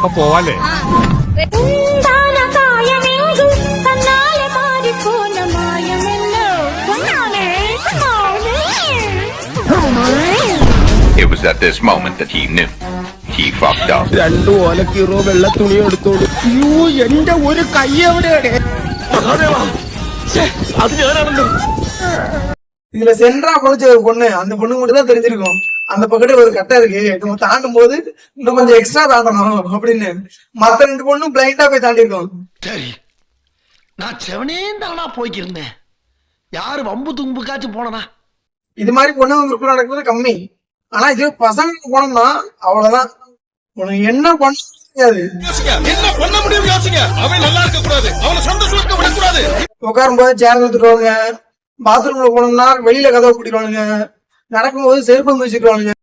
അപ്പൊ പോവാല്ലേ? It was at this moment that he knew he fucked up. രണ്ടു ഓലക്കീറോ വെള്ള തുണി എടുത്തോളൂ. അയ്യോ എന്റെ ഒരു കൈ എവിടെയാണ്? അത് ഞാനാണല്ലോ. இதுல சென்ட்ரா பொழிச்ச ஒரு பொண்ணு, அந்த பொண்ணு மட்டும் தான் தெரிஞ்சிருக்கும் அந்த பக்கத்துல ஒரு கட்டை இருக்கு, நம்ம தாண்டும் போது இன்னும் கொஞ்சம் எக்ஸ்ட்ரா தாண்டணும் அப்படின்னு. மத்த ரெண்டு பொண்ணும் பிளைண்டா போய் தாண்டி இருக்கோம். சரி, நான் செவனேந்தானா போய்க்கிருந்தேன். யாரு வம்பு தும்புக்காச்சும் போனா இது மாதிரி பொண்ணுங்க நடக்கிறது கம்மி. ஆனா இது பசங்களுக்கு போனோம்னா அவ்வளவுதான். உனக்கு என்ன பண்ண முடியாது, என்ன பண்ண முடியும் யோசிங்க. அவன் நல்லா இருக்க கூடாது, அவன சந்தோஷமா விட கூடாது. உட்காரும் போது சேர் எடுத்துருவாங்க, பாத்ரூம்ல போனோம்னா வெளியில கதவை பூட்டிடுவானுங்க, நடக்கும்போது செருப்பு வச்சுக்குவானுங்க.